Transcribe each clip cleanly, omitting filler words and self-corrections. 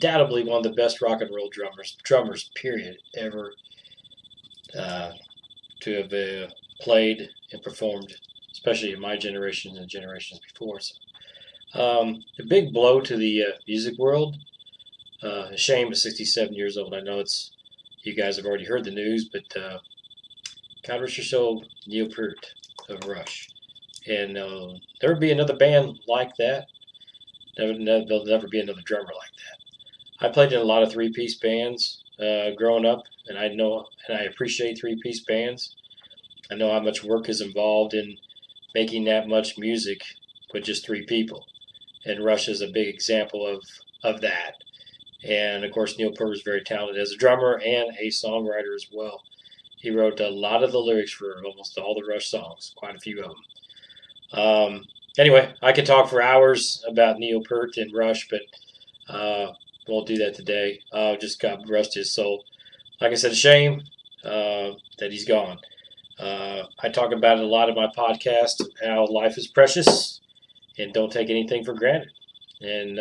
Undoubtedly one of the best rock and roll drummers, period, ever uh, to have played and performed, especially in my generation and generations before. So, a big blow to the music world. A shame at 67 years old. I know it's you guys have already heard the news, but God rest your soul, Neil Peart of Rush. And there would be another band like that. There'll never be another drummer like that. I played in a lot of three-piece bands growing up, and I know and I appreciate three-piece bands. I know how much work is involved in making that much music with just three people, and Rush is a big example of that. And of course, Neil Peart was very talented as a drummer and a songwriter as well. He wrote a lot of the lyrics for almost all the Rush songs, quite a few of them. Anyway, I could talk for hours about Neil Peart and Rush, but won't do that today. Just God rest his soul. Like I said, a shame that he's gone. I talk about it a lot in my podcast, how life is precious and don't take anything for granted. And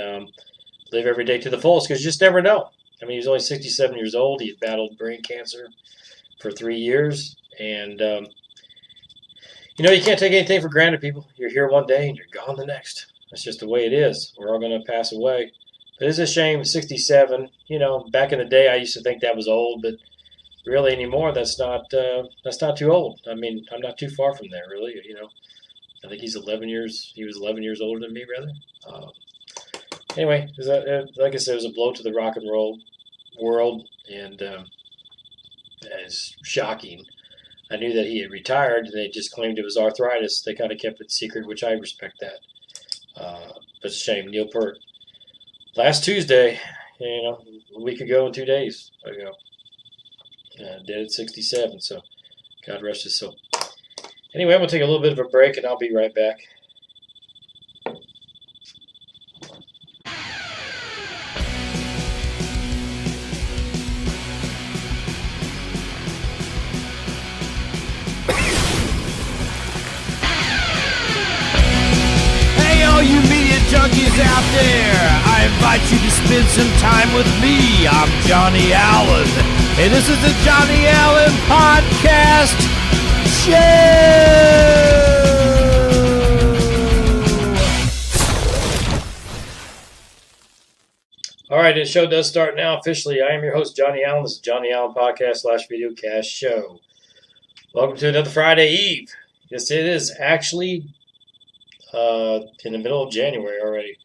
live every day to the fullest because you just never know. I mean, he was only 67 years old. He had battled brain cancer for 3 years. And, you can't take anything for granted, people. You're here one day and you're gone the next. That's just the way it is. We're all going to pass away. But it's a shame, 67. Back in the day, I used to think that was old, but really anymore, that's not too old. I mean, I'm not too far from there, really. I think he was 11 years older than me, rather. Anyway, like I said, it was a blow to the rock and roll world, and it's shocking. I knew that he had retired, and they just claimed it was arthritis. They kind of kept it secret, which I respect that. But it's a shame. Neil Peart. Last Tuesday, a week ago and 2 days ago, dead at 67, so God rest his soul. Anyway, I'm going to take a little bit of a break, and I'll be right back. You media junkies out there, I invite you to spend some time with me. I'm Johnny Allen, and this is the Johnny Allen Podcast Show. All right, the show does start now officially. I am your host, Johnny Allen. This is Johnny Allen Podcast /Videocast Show. Welcome to another Friday Eve. Yes, it is actually in the middle of January already.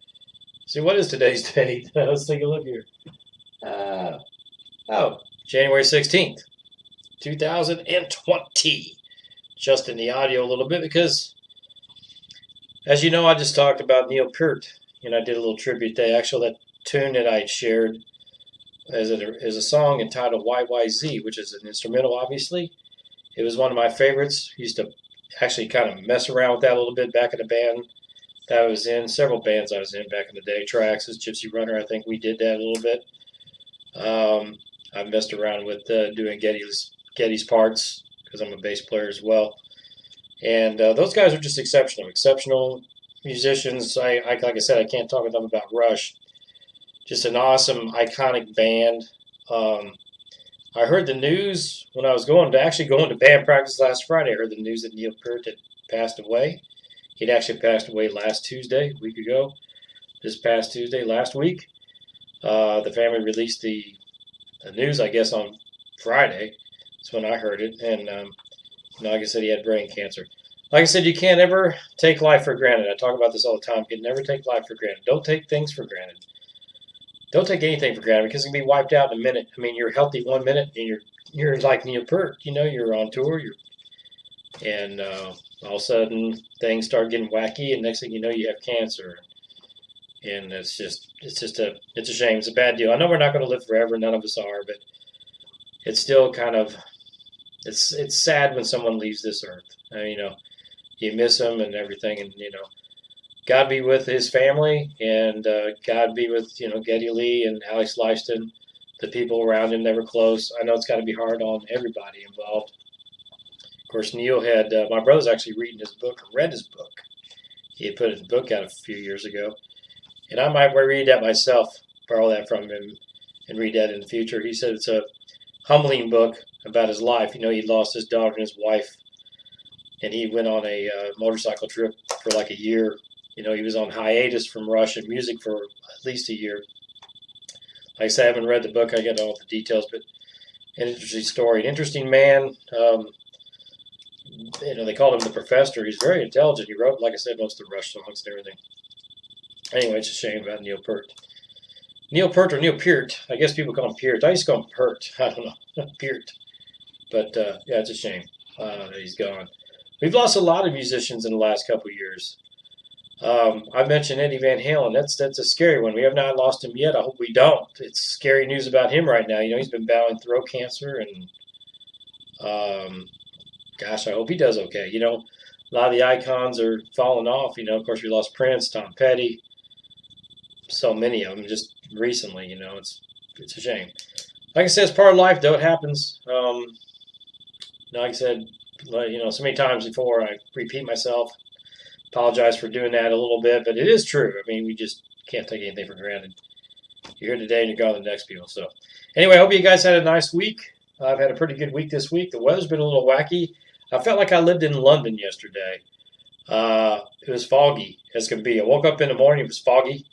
See, what is today's date? Let's take a look here. January 16th, 2020. Just in the audio a little bit because, as you know, I just talked about Neil Peart, and I did a little tribute day. Actually, that tune that I shared is a song entitled YYZ, which is an instrumental, obviously. It was one of my favorites. Used to actually kind of mess around with that a little bit back in the band that I was in. Several bands I was in back in the day. Traxxas, Gypsy Runner, I think we did that a little bit. I messed around with doing Geddy's parts because I'm a bass player as well. And those guys are just exceptional. musicians. Like I said, I can't talk enough about Rush. Just an awesome, iconic band. Um, I heard the news when I was going to band practice last Friday. I heard the news that Neil Peart had passed away. He'd actually passed away last Tuesday, a week ago. This past Tuesday, last week. The family released the news, I guess, on Friday. That's when I heard it. And like I said, he had brain cancer. Like I said, you can't ever take life for granted. I talk about this all the time. You can never take life for granted. Don't take things for granted. Don't take anything for granted because it can be wiped out in a minute. I mean, you're healthy 1 minute and you're like Neil Peart. You're on tour. And all of a sudden things start getting wacky, and next thing you know, you have cancer. And it's a shame. It's a bad deal. I know we're not going to live forever. None of us are, but it's still kind of it's sad when someone leaves this earth. You miss them and everything, and God be with his family, and God be with Geddy Lee and Alex Lifeston, the people around him that were close. I know it's got to be hard on everybody involved. Of course, Neil had my brother's actually reading his book, or read his book. He had put his book out a few years ago, and I might read that myself, borrow that from him, and read that in the future. He said it's a humbling book about his life. He lost his daughter and his wife, and he went on a motorcycle trip for like a year. He was on hiatus from Rush and music for at least a year. Like I said, I haven't read the book. I get all the details, but an interesting story. An interesting man. They called him the Professor. He's very intelligent. He wrote, like I said, most of the Rush songs and everything. Anyway, it's a shame about Neil Peart. Neil Peart or Neil Peart. I guess people call him Peart. I used to call him Peart. I don't know. Peart. But, yeah, it's a shame that he's gone. We've lost a lot of musicians in the last couple of years. I mentioned Eddie Van Halen. That's a scary one. We have not lost him yet. I hope we don't. It's scary news about him right now. He's been battling throat cancer, and gosh, I hope he does okay. A lot of the icons are falling off. Of course, we lost Prince, Tom Petty, so many of them just recently. It's a shame. Like I said, it's part of life, though. It happens. Like I said, so many times before, I repeat myself. Apologize for doing that a little bit, but it is true. I mean, we just can't take anything for granted. You're here today and you're gone the next, people. So, anyway, I hope you guys had a nice week. I've had a pretty good week this week. The weather's been a little wacky. I felt like I lived in London yesterday. It was foggy as can be. I woke up in the morning, it was foggy.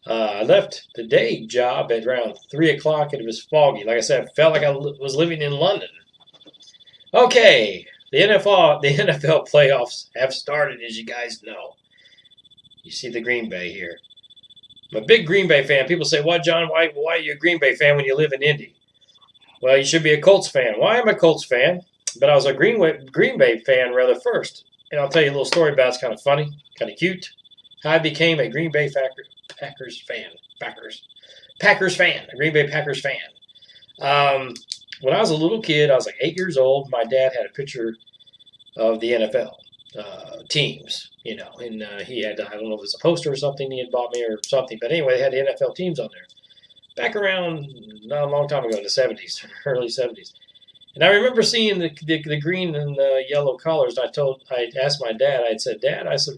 I left the day job at around 3 o'clock, and it was foggy. Like I said, I felt like I was living in London. Okay, the NFL playoffs have started, as you guys know. You see the Green Bay here. I'm a big Green Bay fan. People say, "What, John? Why are you a Green Bay fan when you live in Indy?" Well, you should be a Colts fan. Well, I am a Colts fan, but I was a Green Bay fan rather first. And I'll tell you a little story about it. It's kind of funny, kind of cute. How I became a Green Bay Packers fan. A Green Bay Packers fan. When I was a little kid, I was like 8 years old. My dad had a picture of the NFL teams, and he had, I don't know if it was a poster or something he had bought me or something, but anyway, they had the NFL teams on there. Back around, not a long time ago, in the 70s, early 70s. And I remember seeing the green and the yellow colors. I asked my dad, I said, "Dad," I said,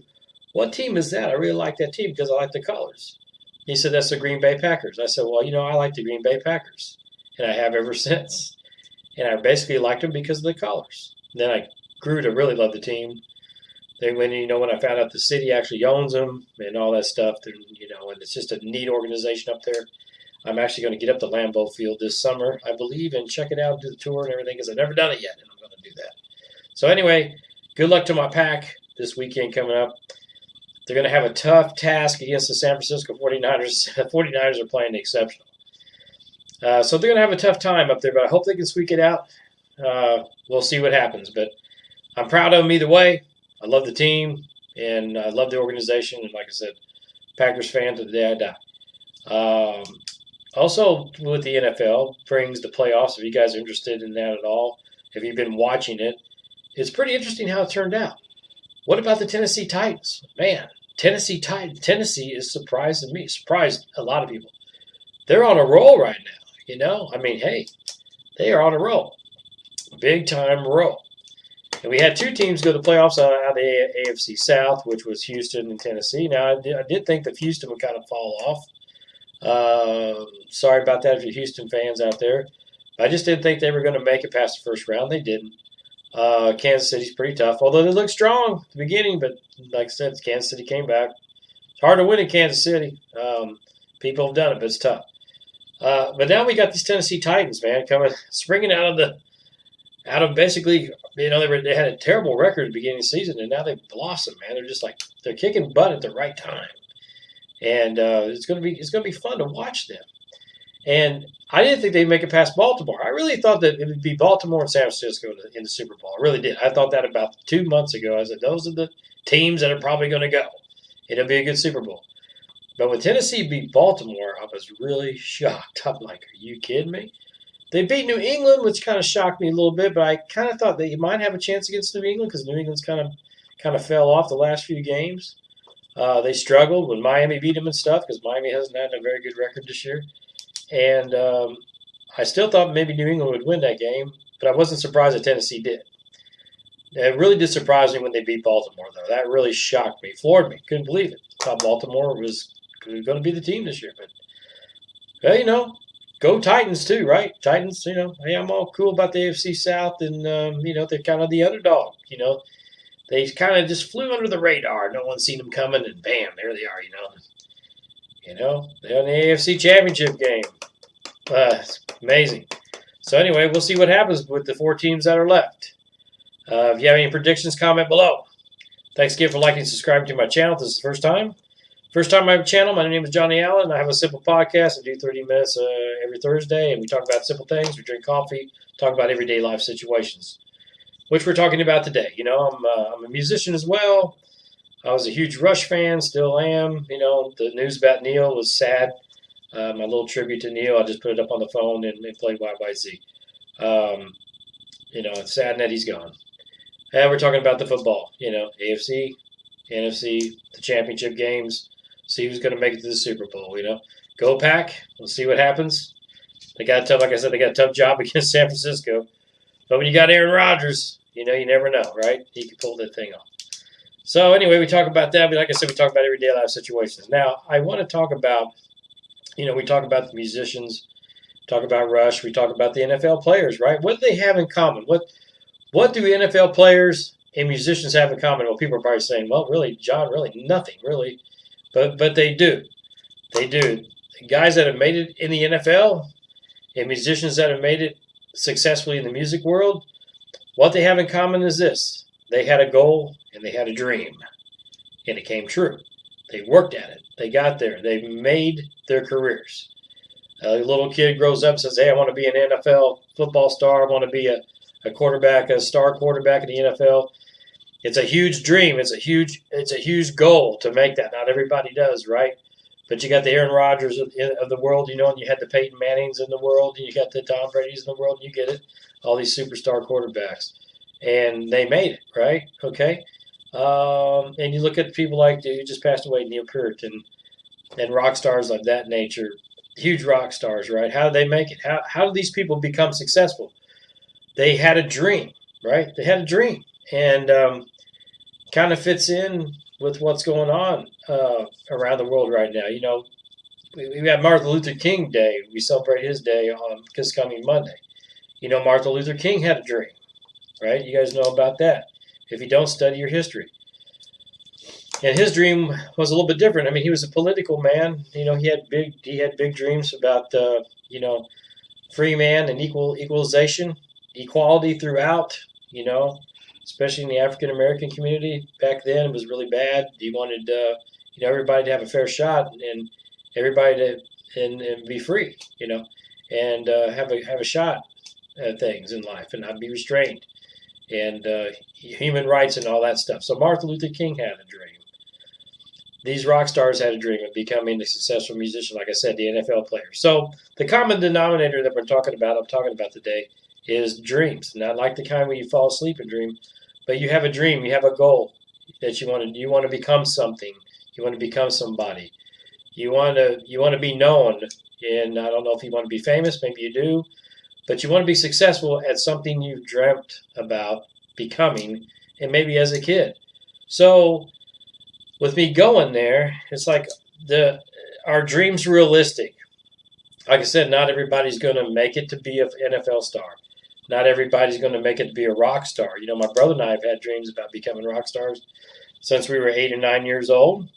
"what team is that? I really like that team because I like the colors." He said, "That's the Green Bay Packers." I said, "Well, I like the Green Bay Packers, and I have ever since." And I basically liked them because of the colors. And then I grew to really love the team. Then when I found out the city actually owns them and all that stuff, and it's just a neat organization up there. I'm actually going to get up to Lambeau Field this summer, I believe, and check it out, do the tour and everything, because I've never done it yet, and I'm going to do that. So anyway, good luck to my Pack this weekend coming up. They're going to have a tough task against the San Francisco 49ers. The 49ers are playing exceptional. So they're going to have a tough time up there, but I hope they can squeak it out. We'll see what happens, but I'm proud of them either way. I love the team, and I love the organization, and like I said, Packers fan to the day I die. Also, with the NFL, brings the playoffs. If you guys are interested in that at all, if you've been watching it, it's pretty interesting how it turned out. What about the Tennessee Titans? Man, Tennessee is surprising me. Surprised a lot of people. They're on a roll right now. I mean, hey, they are on a roll. Big time roll. And we had two teams go to the playoffs out of the AFC South, which was Houston and Tennessee. Now, I did think that Houston would kind of fall off. Sorry about that if you're Houston fans out there. I just didn't think they were going to make it past the first round. They didn't. Kansas City's pretty tough, although they looked strong at the beginning. But like I said, Kansas City came back. It's hard to win in Kansas City. People have done it, but it's tough. But now we got these Tennessee Titans, man, springing out of basically, they had a terrible record at the beginning of the season, and now they've blossomed, man. They're just like they're kicking butt at the right time, and it's gonna be fun to watch them. And I didn't think they'd make it past Baltimore. I really thought that it would be Baltimore and San Francisco in the Super Bowl. I really did. I thought that about 2 months ago. I said those are the teams that are probably going to go. It'll be a good Super Bowl. But when Tennessee beat Baltimore, I was really shocked. I'm like, are you kidding me? They beat New England, which kind of shocked me a little bit, but I kind of thought that you might have a chance against New England because New England's kind of fell off the last few games. They struggled when Miami beat them and stuff because Miami hasn't had a very good record this year. And I still thought maybe New England would win that game, but I wasn't surprised that Tennessee did. It really did surprise me when they beat Baltimore, though. That really shocked me, floored me. Couldn't believe it. Thought Baltimore was going to be the team this year. But, well, go Titans too, right? Titans, hey, I'm all cool about the AFC South, and, they're kind of the underdog. They kind of just flew under the radar. No one's seen them coming, and bam, there they are, They're in the AFC Championship game. It's amazing. So anyway, we'll see what happens with the 4 teams that are left. If you have any predictions, comment below. Thanks again for liking and subscribing to my channel. If this is the first time I have a channel, my name is Johnny Allen. I have a simple podcast. I do 30 minutes every Thursday, and we talk about simple things. We drink coffee, talk about everyday life situations, which we're talking about today. I'm a musician as well. I was a huge Rush fan, still am. The news about Neil was sad. My little tribute to Neil, I just put it up on the phone and played YYZ. It's sad that he's gone. And we're talking about the football, AFC, NFC, the championship games. See who's going to make it to the Super Bowl, Go Pack. We'll see what happens. Like I said, they got a tough job against San Francisco. But when you got Aaron Rodgers, you never know, right? He could pull that thing off. So anyway, we talk about that. But like I said, we talk about everyday life situations. Now, I want to talk about, we talk about the musicians, talk about Rush, we talk about the NFL players, right? What do they have in common? What do NFL players and musicians have in common? Well, people are probably saying, well, really, John, really nothing, really. But they do. They do. The guys that have made it in the NFL and musicians that have made it successfully in the music world, what they have in common is this. They had a goal and they had a dream. And it came true. They worked at it. They got there. They made their careers. A little kid grows up and says, hey, I want to be an NFL football star. I want to be a quarterback, a star quarterback in the NFL. It's a huge dream. It's a huge goal to make that. Not everybody does, right? But you got the Aaron Rodgers of the world, and you had the Peyton Mannings in the world, and you got the Tom Brady's in the world, and you get it. All these superstar quarterbacks. And they made it, right? Okay. And you look at people like who just passed away, Neil Peart, and rock stars of that nature, huge rock stars, right? How did they make it? How did these people become successful? They had a dream, right? They had a dream, and kind of fits in with what's going on around the world right now. We have Martin Luther King Day. We celebrate his day on this coming Monday. Martin Luther King had a dream, right? You guys know about that. If you don't, study your history. And his dream was a little bit different. I mean, he was a political man. He had big dreams about free man and equalization, equality throughout. Especially in the African American community back then, it was really bad. He wanted everybody to have a fair shot and everybody to and be free. And have a shot at things in life and not be restrained. And human rights and all that stuff. So Martin Luther King had a dream. These rock stars had a dream of becoming a successful musician, like I said, the NFL players. So the common denominator that I'm talking about today, is dreams. Not like the kind where you fall asleep and dream, but you have a dream, you have a goal that you want to become something. You want to become somebody. You want to be known, and I don't know if you want to be famous, maybe you do, but you want to be successful at something you've dreamt about becoming, and maybe as a kid. So with me going there, it's like our dreams realistic. Like I said, not everybody's going to make it to be an NFL star. Not everybody's going to make it to be a rock star. You know, my brother and I have had dreams about becoming rock stars since we were 8 or 9 years old.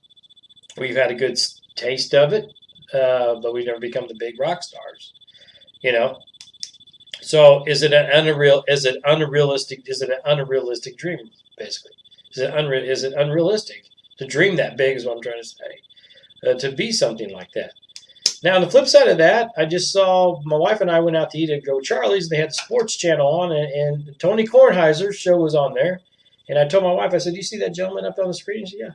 We've had a good taste of it, but we've never become the big rock stars. You know, so is it an unreal? Is it unrealistic? Is it an unrealistic dream? Basically, is it unrealistic to dream that big? Is what I'm trying to say. To be something like that. Now, on the flip side of that, I just saw my wife and I went out to eat at Go Charlie's. They had the sports channel on, and Tony Kornheiser's show was on there. And I told my wife, I said, "Do you see that gentleman up on the screen?" She said, "Yeah."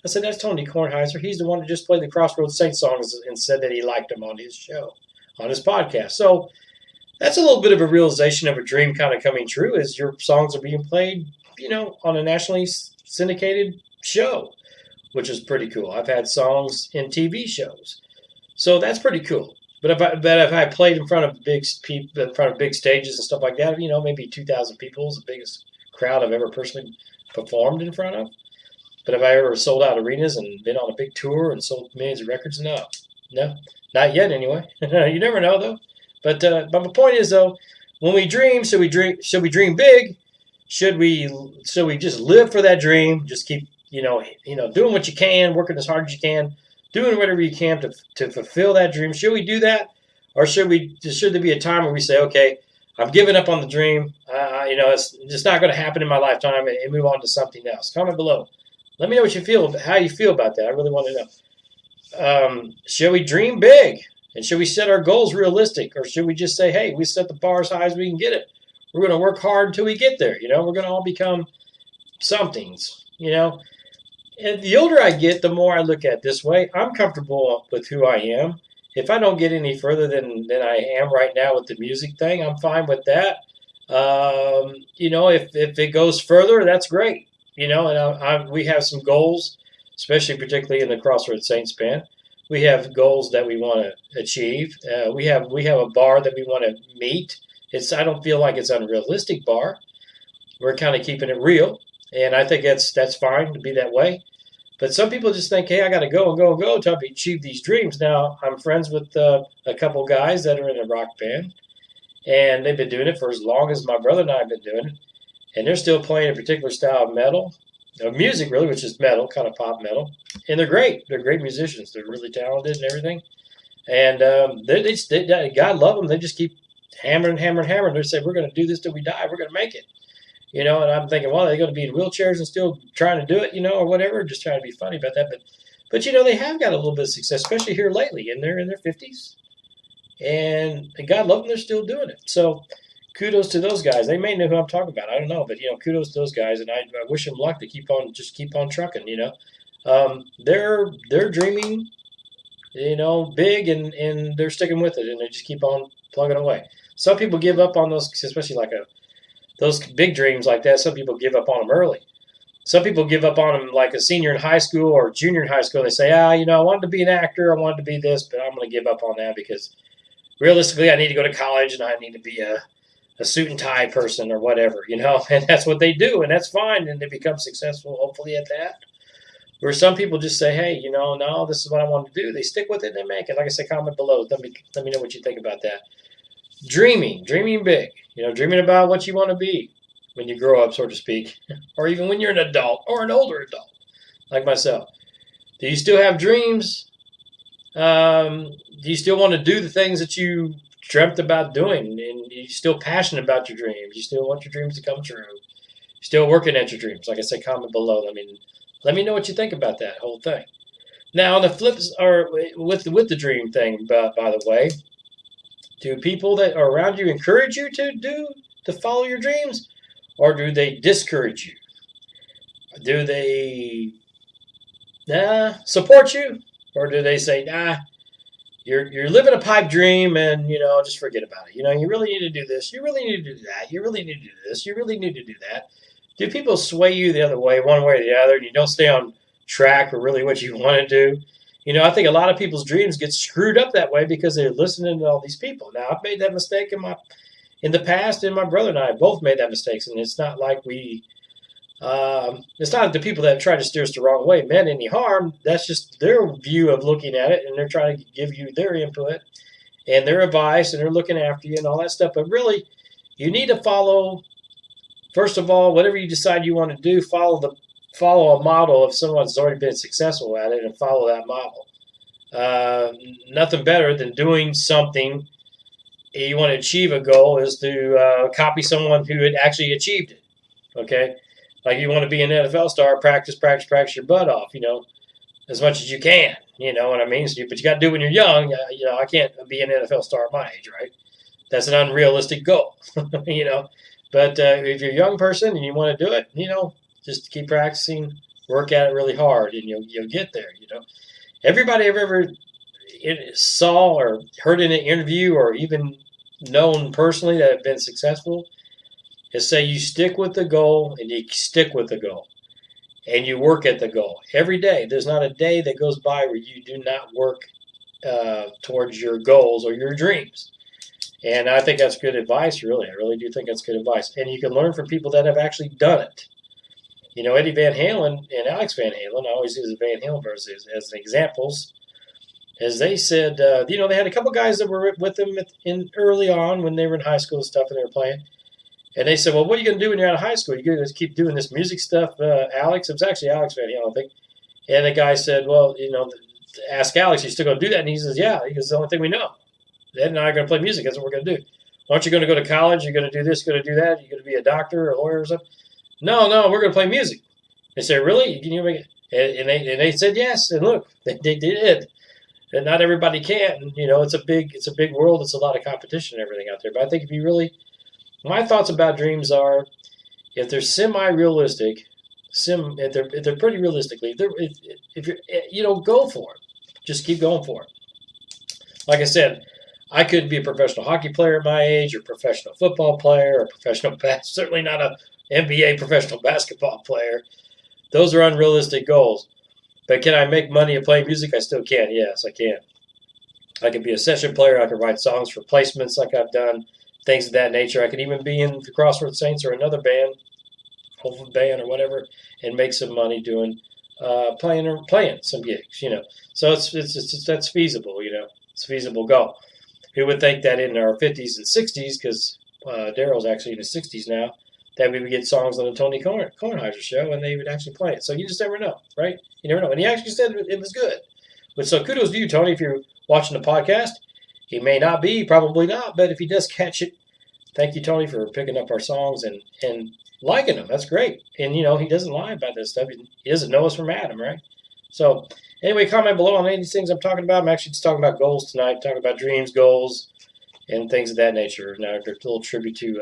I said, "That's Tony Kornheiser. He's the one that just played the Crossroads Saints songs and said that he liked them on his show, on his podcast." So that's a little bit of a realization of a dream kind of coming true as your songs are being played, on a nationally syndicated show, which is pretty cool. I've had songs in TV shows. So that's pretty cool. But if I played in front of big stages and stuff like that, maybe 2,000 people is the biggest crowd I've ever personally performed in front of. But have I ever sold out arenas and been on a big tour and sold millions of records? No, not yet anyway. You never know though. But my point is though, when we dream, should we dream big? Should we just live for that dream? Just keep doing what you can, working as hard as you can, doing whatever you can to fulfill that dream. Should we do that, or should there be a time where we say, okay, I'm giving up on the dream. It's just not going to happen in my lifetime, and move on to something else. Comment below. Let me know how you feel about that. I really want to know. Should we dream big, and should we set our goals realistic, or should we just say, hey, we set the bar as high as we can get it. We're going to work hard until we get there. We're going to all become somethings. And the older I get, the more I look at it this way. I'm comfortable with who I am. If I don't get any further than I am right now with the music thing, I'm fine with that. If it goes further, that's great. And we have some goals, especially particularly in the Crossroads Saints band. We have goals that we want to achieve. We have a bar that we want to meet. I don't feel like it's an unrealistic bar. We're kind of keeping it real. And I think that's fine to be that way. But some people just think, hey, I got to go and go and go to achieve these dreams. Now, I'm friends with a couple guys that are in a rock band, and they've been doing it for as long as my brother and I have been doing it. And they're still playing a particular style of metal, of music really, which is metal, kind of pop metal. And they're great. They're great musicians. They're really talented and everything. And God love them. They just keep hammering. They say, we're going to do this till we die. We're going to make it. And I'm thinking, well, are they going to be in wheelchairs and still trying to do it, or whatever, just trying to be funny about that. But they have got a little bit of success, especially here lately, and they're in their 50s. And God love them, they're still doing it. So kudos to those guys. They may know who I'm talking about. I don't know, but, kudos to those guys. And I wish them luck to keep on trucking, They're dreaming, big, and they're sticking with it, and they just keep on plugging away. Some people give up on those, especially those big dreams like that. Some people give up on them early. Some people give up on them like a senior in high school or junior in high school. They say, I wanted to be an actor. I wanted to be this, but I'm going to give up on that because realistically, I need to go to college and I need to be a suit and tie person or whatever, and that's what they do. And that's fine. And they become successful, hopefully, at that. Where some people just say, hey, no, this is what I want to do. They stick with it and they make it. Like I said, comment below. Let me know what you think about that. Dreaming big, dreaming about what you want to be when you grow up, so to speak, or even when you're an adult or an older adult, like myself. Do you still have dreams? Do you still want to do the things that you dreamt about doing? And you still passionate about your dreams? You still want your dreams to come true? Still working at your dreams? Like I said, comment below. Let me know what you think about that whole thing. Now, on the flips, or with the dream thing, by the way, do people that are around you encourage you to follow your dreams, or do they discourage you? Do they support you, or do they say, you're living a pipe dream and just forget about it? You really need to do this. You really need to do that. You really need to do this. You really need to do that. Do people sway you the other way, one way or the other, and you don't stay on track for really what you want to do? I think a lot of people's dreams get screwed up that way because they're listening to all these people. Now, I've made that mistake in in the past, and my brother and I both made that mistakes, and it's not like it's not the people that try to steer us the wrong way meant any harm. That's just their view of looking at it, and they're trying to give you their input and their advice, and they're looking after you and all that stuff. But really, you need to follow. First of all, whatever you decide you want to do, follow a model of someone that's already been successful at it, and follow that model. Uh, Nothing better than doing something. You want to achieve a goal is to copy someone who had actually achieved it. Okay, like you want to be an NFL star, practice your butt off. As much as you can. You know what I mean? But you got to do it when you're young. I can't be an NFL star at my age, right? That's an unrealistic goal. you know, but if you're a young person and you want to do it, just keep practicing, work at it really hard, and you'll get there. Everybody I've ever saw or heard in an interview or even known personally that have been successful is say you stick with the goal and you stick with the goal and you work at the goal every day. There's not a day that goes by where you do not work towards your goals or your dreams. And I think that's good advice, really. I really do think that's good advice. And you can learn from people that have actually done it. Eddie Van Halen and Alex Van Halen, I always use the Van Halen verses as examples, as they said, they had a couple guys that were with them in early on when they were in high school and stuff and they were playing. And they said, well, what are you going to do when you're out of high school? You're going to keep doing this music stuff, Alex? It was actually Alex Van Halen, I think. And the guy said, well, ask Alex, you still going to do that? And he says, yeah. He goes, it's the only thing we know. Ed and I are going to play music. That's what we're going to do. Aren't you going to go to college? You're going to do this, you're going to do that? You're going to be a doctor or a lawyer or something? No, we're going to play music. They said, really? Can you make it? And they said yes. And look, they did. And not everybody can. It's a big world. It's a lot of competition and everything out there. But I think my thoughts about dreams are, if they're semi-realistic, if they're pretty realistically, if you're, go for it. Just keep going for it. Like I said, I couldn't be a professional hockey player at my age, or professional football player, or certainly not a NBA professional basketball player. Those are unrealistic goals. But can I make money at playing music? I still can. Yes, I can. I can be a session player. I can write songs for placements like I've done, things of that nature. I can even be in the Crossroads Saints or another band, Hopeful band or whatever, and make some money doing playing some gigs. So that's feasible. It's a feasible goal. Who would think that in our 50s and 60s, because Daryl's actually in his 60s now, that we would get songs on the Tony Kornheiser show and they would actually play it. So you just never know, right? You never know. And he actually said it was good. But so kudos to you, Tony, if you're watching the podcast. He may not be, probably not, but if he does catch it, thank you, Tony, for picking up our songs and liking them. That's great. And, he doesn't lie about this stuff. He doesn't know us from Adam, right? So anyway, comment below on any of these things I'm talking about. I'm actually just talking about goals tonight, talking about dreams, goals, and things of that nature. Now, a little tribute to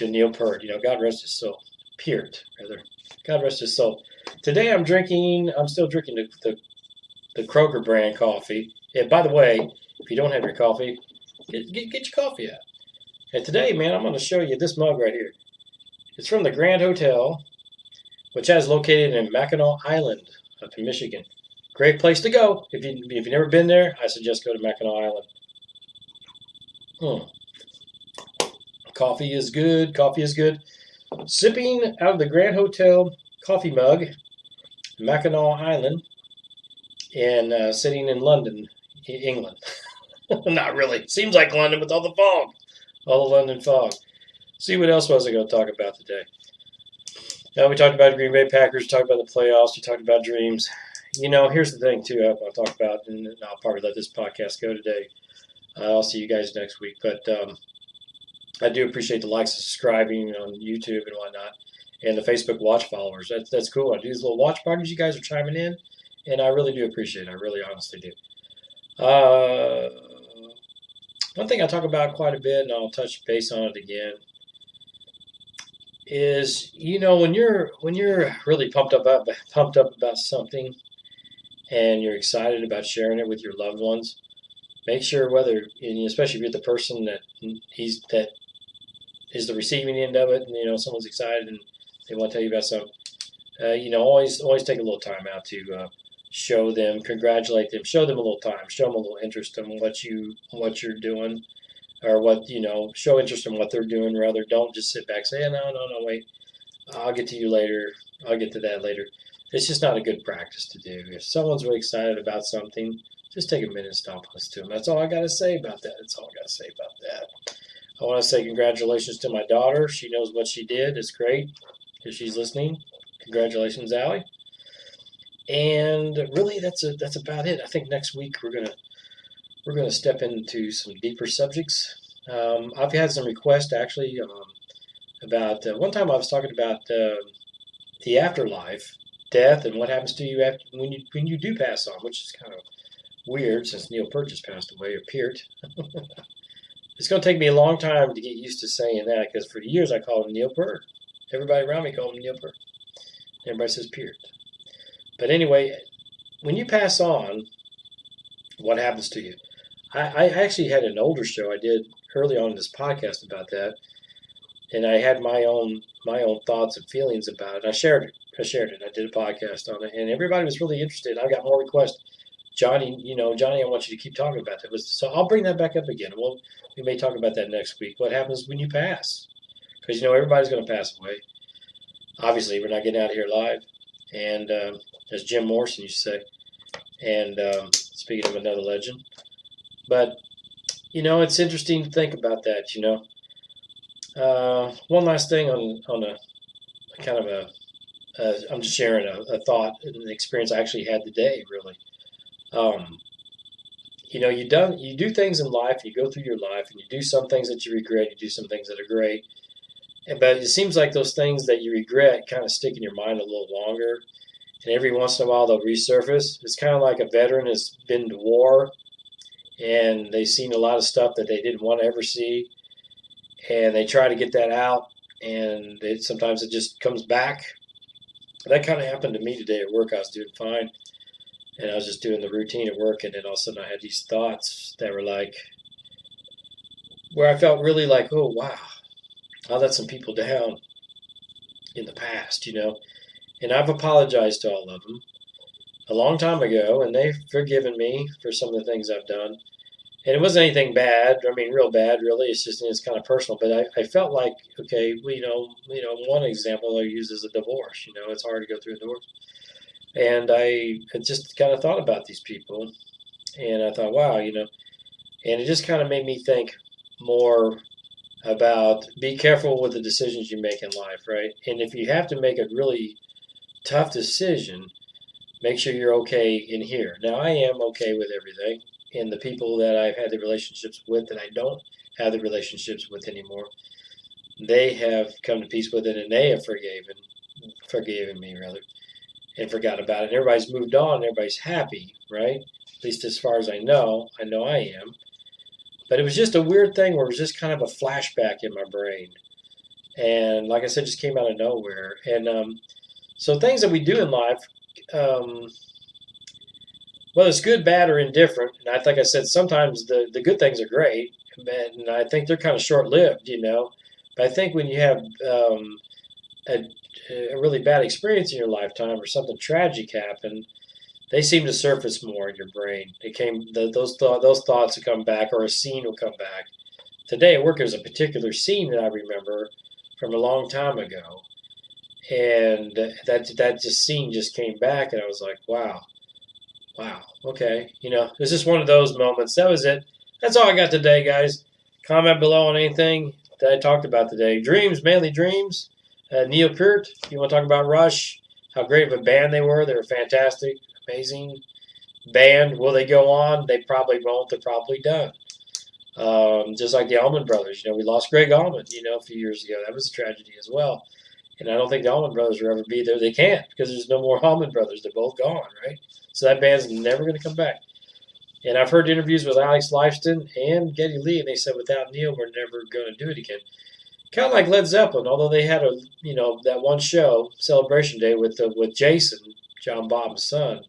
Neil Peart. God rest his soul. Peart, rather. God rest his soul. Today I'm still drinking the Kroger brand coffee. And by the way, if you don't have your coffee, get your coffee out. And today, man, I'm going to show you this mug right here. It's from the Grand Hotel, which is located in Mackinac Island up in Michigan. Great place to go. If you've never been there, I suggest go to Mackinac Island. Coffee is good. Coffee is good. Sipping out of the Grand Hotel coffee mug, Mackinac Island, and sitting in London, England. Not really. Seems like London with all the fog. All the London fog. See, what else was I going to talk about today? Now, we talked about Green Bay Packers, we talked about the playoffs, we talked about dreams. Here's the thing, too, I want to talk about, and I'll probably let this podcast go today. I'll see you guys next week. But I do appreciate the likes and subscribing on YouTube and whatnot, and the Facebook watch followers. That's cool. I do these little watch parties. You guys are chiming in, and I really do appreciate it. I really honestly do. One thing I talk about quite a bit, and I'll touch base on it again, is when you're really pumped up about something, and you're excited about sharing it with your loved ones, make sure and especially if you're the person that is the receiving end of it, and someone's excited and they want to tell you about something, always take a little time out to show them, congratulate them, show them a little time, show them a little interest in what you're doing. or what, show interest in what they're doing. Rather, don't just sit back and say, no, wait, I'll get to you later. I'll get to that later. It's just not a good practice to do. If someone's really excited about something, just take a minute and stop and listen to them. That's all I got to say about that. That's all I got to say about that. I want to say congratulations to my daughter. She knows what she did. It's great. If she's listening, congratulations, Allie. And really, that's about it. I think next week we're gonna step into some deeper subjects. I've had some requests actually about one time I was talking about the afterlife, death, and what happens to you after when you do pass on, which is kind of weird since Neil Peart just passed away, or Peart. It's going to take me a long time to get used to saying that because for years I called him Neil Peart. Everybody around me called him Neil Peart. Everybody says Peart. But anyway, when you pass on, what happens to you? I actually had an older show I did early on in this podcast about that, and I had my own thoughts and feelings about it. I shared it. I did a podcast on it, and everybody was really interested. I got more requests. Johnny, Johnny, I want you to keep talking about that. So I'll bring that back up again. We may talk about that next week. What happens when you pass? Because everybody's going to pass away. Obviously, we're not getting out of here live, and as Jim Morrison used to say. And speaking of another legend, but it's interesting to think about that. One last thing on a kind of I'm just sharing a thought, an experience I actually had today. Really, um, you do things in life, you go through your life, and you do some things that you regret, you do some things that are great, but it seems like those things that you regret kind of stick in your mind a little longer, and every once in a while they'll resurface. It's kind of like a veteran has been to war, and they've seen a lot of stuff that they didn't want to ever see, and they try to get that out, and sometimes it just comes back. That kind of happened to me today at work. I was doing fine, and I was just doing the routine at work, and then all of a sudden I had these thoughts that were like, where I felt really like, oh wow, I let some people down in the past, and I've apologized to all of them a long time ago, and they've forgiven me for some of the things I've done. And it wasn't anything bad. I mean, real bad, really. It's kind of personal. But I felt like, okay, well, one example I use is a divorce. It's hard to go through a divorce. And I had just kind of thought about these people, and I thought, wow, and it just kind of made me think more about be careful with the decisions you make in life, right? And if you have to make a really tough decision, make sure you're okay in here. Now, I am okay with everything, and the people that I've had the relationships with that I don't have the relationships with anymore, they have come to peace with it, and they have forgiven me rather, and forgot about it. And everybody's moved on, and everybody's happy, right? At least as far as I know I am. But it was just a weird thing where it was just kind of a flashback in my brain, and like I said, just came out of nowhere. And so things that we do in life. Well, it's good, bad, or indifferent. And I think I said sometimes the good things are great, and I think they're kind of short lived, But I think when you have a, a really bad experience in your lifetime or something tragic happened, they seem to surface more in your brain. Those thoughts will come back, or a scene will come back. Today at work, there's a particular scene that I remember from a long time ago, and that just scene just came back, and I was like, wow. Wow. Okay. It's just one of those moments. That was it. That's all I got today, guys. Comment below on anything that I talked about today. Dreams, mainly dreams. Neil Peart, if you want to talk about Rush, how great of a band they were. They were fantastic, amazing band. Will they go on? They probably won't. They're probably done. Just like the Allman Brothers. We lost Greg Allman, a few years ago. That was a tragedy as well. And I don't think the Allman Brothers will ever be there. They can't because there's no more Allman Brothers. They're both gone, right? So that band's never going to come back. And I've heard interviews with Alex Lifeson and Geddy Lee, and they said without Neil, we're never going to do it again. Kind of like Led Zeppelin, although they had that one show, Celebration Day, with Jason, John Bottom's son,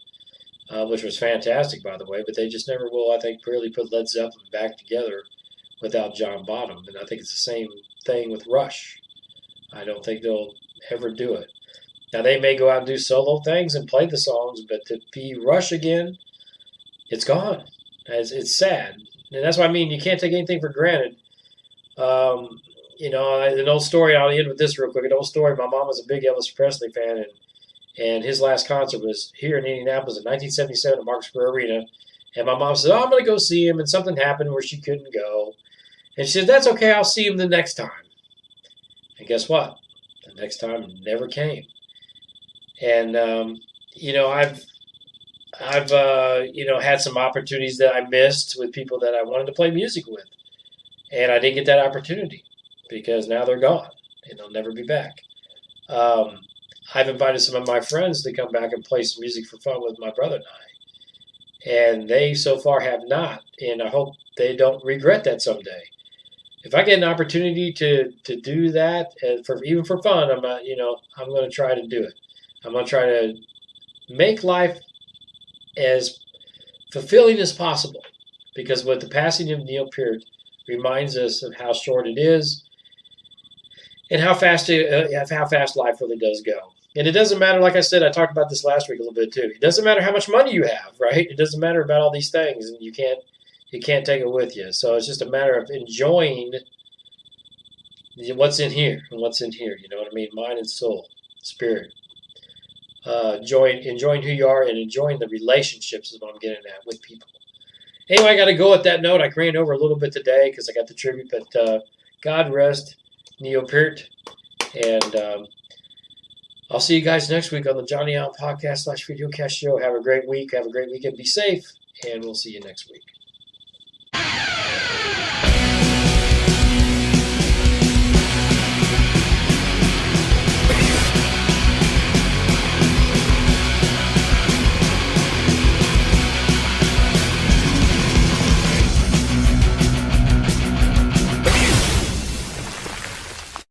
which was fantastic, by the way. But they just never will, I think, really put Led Zeppelin back together without John Bottom. And I think it's the same thing with Rush. I don't think they'll ever do it. Now, they may go out and do solo things and play the songs, but to be Rush again, it's gone. It's sad. And that's what I mean. You can't take anything for granted. An old story. I'll end with this real quick. An old story. My mom was a big Elvis Presley fan, and his last concert was here in Indianapolis in 1977 at Mark Square Arena. And my mom said, "Oh, I'm going to go see him," and something happened where she couldn't go. And she said, "That's okay. I'll see him the next time." And guess what? The next time never came. And I've had some opportunities that I missed with people that I wanted to play music with, and I didn't get that opportunity because now they're gone and they'll never be back. Um, I've invited some of my friends to come back and play some music for fun with my brother and I, and they so far have not, and I hope they don't regret that someday. If I get an opportunity to do that, for even for fun, I'm going to try to do it. I'm going to try to make life as fulfilling as possible, because with the passing of Neil Peart reminds us of how short it is and how fast life really does go. And it doesn't matter, like I said, I talked about this last week a little bit too. It doesn't matter how much money you have, right? It doesn't matter about all these things, and you can't take it with you. So it's just a matter of enjoying what's in here and what's in here. You know what I mean? Mind and soul, spirit. Enjoying who you are and enjoying the relationships is what I'm getting at with people. Anyway, I got to go at that note. I ran over a little bit today because I got the tribute, but God rest Neil Peart, and I'll see you guys next week on the Johnny Allen Podcast / Videocast Show. Have a great week. Have a great weekend. Be safe, and we'll see you next week.